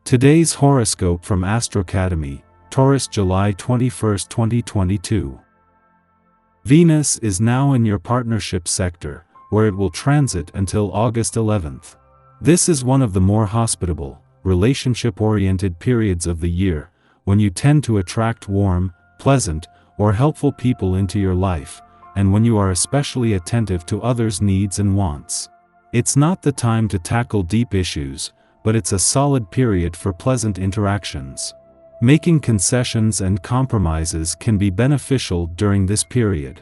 Today's horoscope from Astrocademy, Taurus, July 21, 2022. Venus is now in your partnership sector, where it will transit until August 11th. This is one of the more hospitable, relationship-oriented periods of the year, when you tend to attract warm, pleasant, or helpful people into your life, and when you are especially attentive to others' needs and wants. It's not the time to tackle deep issues, but it's a solid period for pleasant interactions. Making concessions and compromises can be beneficial during this period.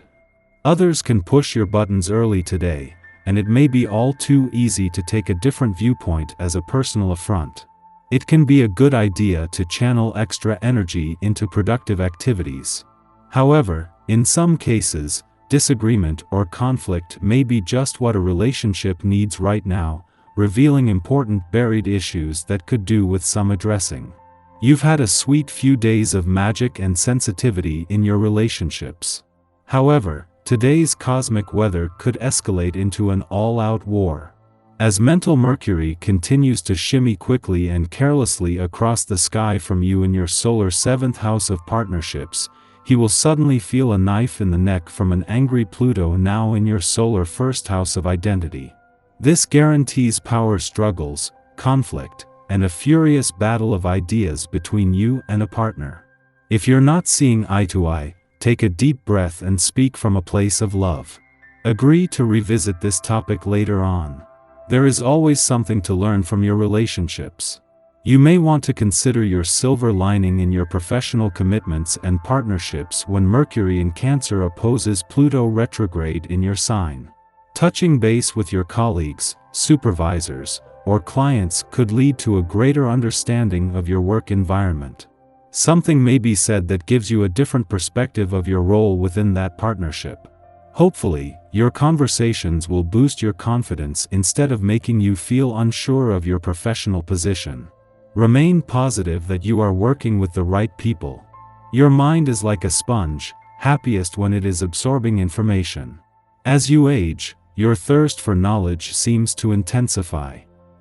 Others can push your buttons early today, and it may be all too easy to take a different viewpoint as a personal affront. It can be a good idea to channel extra energy into productive activities. However, in some cases, disagreement or conflict may be just what a relationship needs right now, revealing important buried issues that could do with some addressing. You've had a sweet few days of magic and sensitivity in your relationships. However, today's cosmic weather could escalate into an all-out war. As mental Mercury continues to shimmy quickly and carelessly across the sky from you in your solar 7th house of partnerships, he will suddenly feel a knife in the neck from an angry Pluto now in your solar 1st house of identity. This guarantees power struggles, conflict, and a furious battle of ideas between you and a partner. If you're not seeing eye to eye, take a deep breath and speak from a place of love. Agree to revisit this topic later on. There is always something to learn from your relationships. You may want to consider your silver lining in your professional commitments and partnerships when Mercury in Cancer opposes Pluto retrograde in your sign. Touching base with your colleagues, supervisors, or clients could lead to a greater understanding of your work environment. Something may be said that gives you a different perspective of your role within that partnership. Hopefully, your conversations will boost your confidence instead of making you feel unsure of your professional position. Remain positive that you are working with the right people. Your mind is like a sponge, happiest when it is absorbing information. As you age, your thirst for knowledge seems to intensify.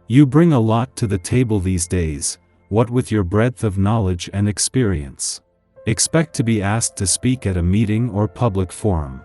You bring a lot to the table these days, what with your breadth of knowledge and experience. Expect to be asked to speak at a meeting or public forum.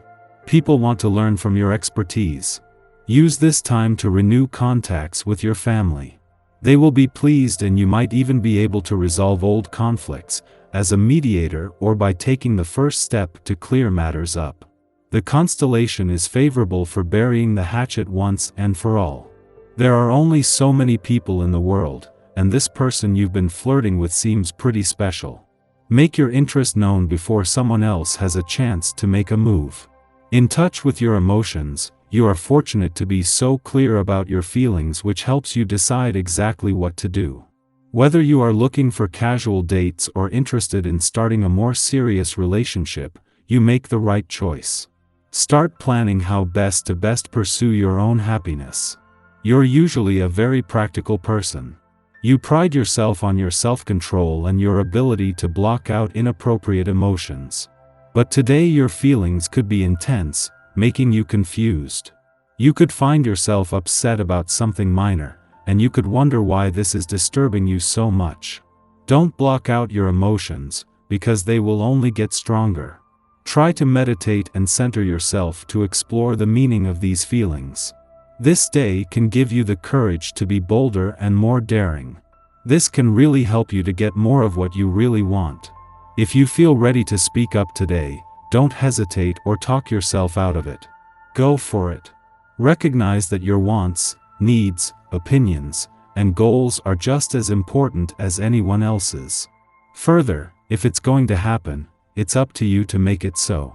People want to learn from your expertise. Use this time to renew contacts with your family. They will be pleased, and you might even be able to resolve old conflicts, as a mediator or by taking the first step to clear matters up. The constellation is favorable for burying the hatchet once and for all. There are only so many people in the world, and this person you've been flirting with seems pretty special. Make your interest known before someone else has a chance to make a move. In touch with your emotions, you are fortunate to be so clear about your feelings, which helps you decide exactly what to do. Whether you are looking for casual dates or interested in starting a more serious relationship, you make the right choice. Start planning how best to pursue your own happiness. You're usually a very practical person. You pride yourself on your self-control and your ability to block out inappropriate emotions. But today your feelings could be intense, making you confused. You could find yourself upset about something minor, and you could wonder why this is disturbing you so much. Don't block out your emotions, because they will only get stronger. Try to meditate and center yourself to explore the meaning of these feelings. This day can give you the courage to be bolder and more daring. This can really help you to get more of what you really want. If you feel ready to speak up today, don't hesitate or talk yourself out of it. Go for it. Recognize that your wants, needs, opinions, and goals are just as important as anyone else's. Further, if it's going to happen, it's up to you to make it so.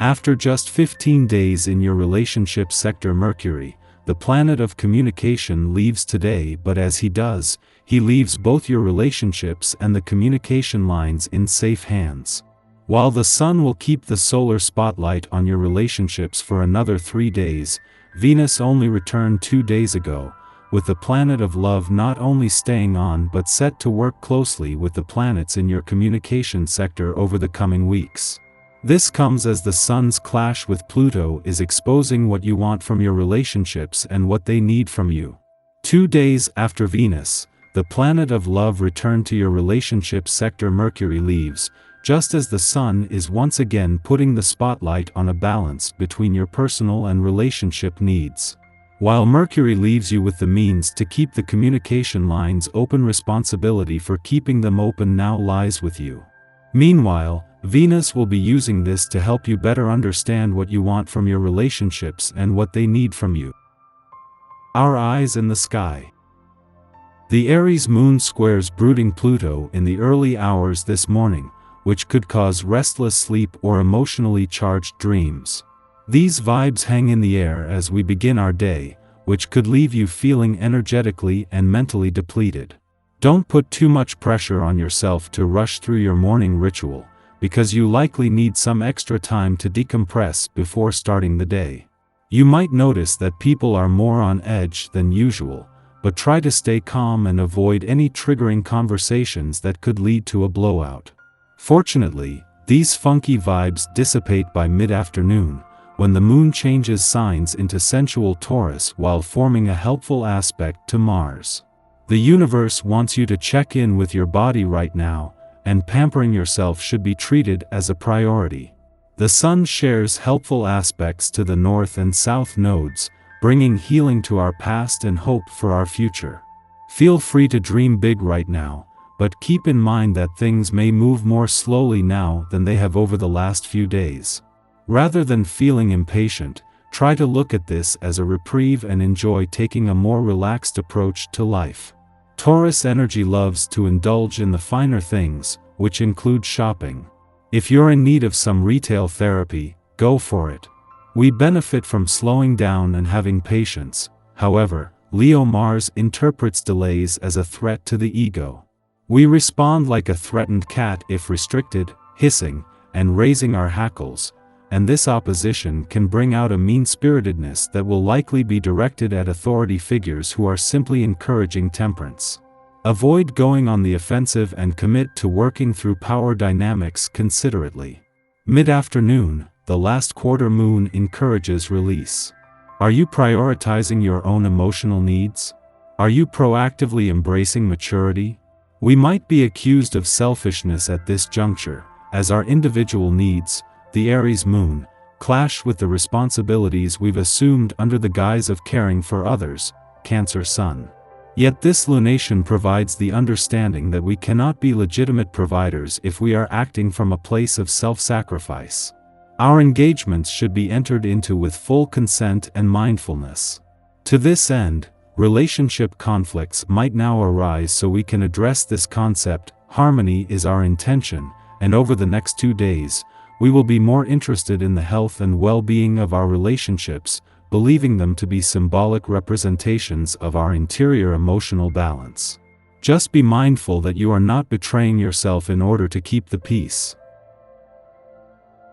After just 15 days in your relationship sector, Mercury, the planet of communication, leaves today, but as he does, he leaves both your relationships and the communication lines in safe hands. While the Sun will keep the solar spotlight on your relationships for another 3 days, Venus only returned 2 days ago, with the planet of love not only staying on but set to work closely with the planets in your communication sector over the coming weeks. This comes as the Sun's clash with Pluto is exposing what you want from your relationships and what they need from you. 2 days after Venus, the planet of love returned to your relationship sector. Mercury leaves, just as the sun is once again putting the spotlight on a balance between your personal and relationship needs. While Mercury leaves you with the means to keep the communication lines open, responsibility for keeping them open now lies with you. Meanwhile, Venus will be using this to help you better understand what you want from your relationships and what they need from you. Our eyes in the sky. The Aries moon squares brooding Pluto in the early hours this morning, which could cause restless sleep or emotionally charged dreams. These vibes hang in the air as we begin our day, which could leave you feeling energetically and mentally depleted. Don't put too much pressure on yourself to rush through your morning ritual, because you likely need some extra time to decompress before starting the day. You might notice that people are more on edge than usual, but try to stay calm and avoid any triggering conversations that could lead to a blowout. Fortunately, these funky vibes dissipate by mid-afternoon, when the moon changes signs into sensual Taurus while forming a helpful aspect to Mars. The universe wants you to check in with your body right now, and pampering yourself should be treated as a priority. The sun shares helpful aspects to the north and south nodes, bringing healing to our past and hope for our future. Feel free to dream big right now, but keep in mind that things may move more slowly now than they have over the last few days. Rather than feeling impatient, try to look at this as a reprieve and enjoy taking a more relaxed approach to life. Taurus energy loves to indulge in the finer things, which include shopping. If you're in need of some retail therapy, go for it. We benefit from slowing down and having patience. However, Leo Mars interprets delays as a threat to the ego. We respond like a threatened cat if restricted, hissing, and raising our hackles, and this opposition can bring out a mean-spiritedness that will likely be directed at authority figures who are simply encouraging temperance. Avoid going on the offensive and commit to working through power dynamics considerately. Mid-afternoon, the last quarter moon encourages release. Are you prioritizing your own emotional needs? Are you proactively embracing maturity? We might be accused of selfishness at this juncture, as our individual needs, the Aries moon, clash with the responsibilities we've assumed under the guise of caring for others, Cancer sun. Yet this lunation provides the understanding that we cannot be legitimate providers if we are acting from a place of self-sacrifice. Our engagements should be entered into with full consent and mindfulness. To this end, relationship conflicts might now arise, so we can address this concept. Harmony is our intention, and over the next 2 days, we will be more interested in the health and well-being of our relationships, believing them to be symbolic representations of our interior emotional balance. Just be mindful that you are not betraying yourself in order to keep the peace.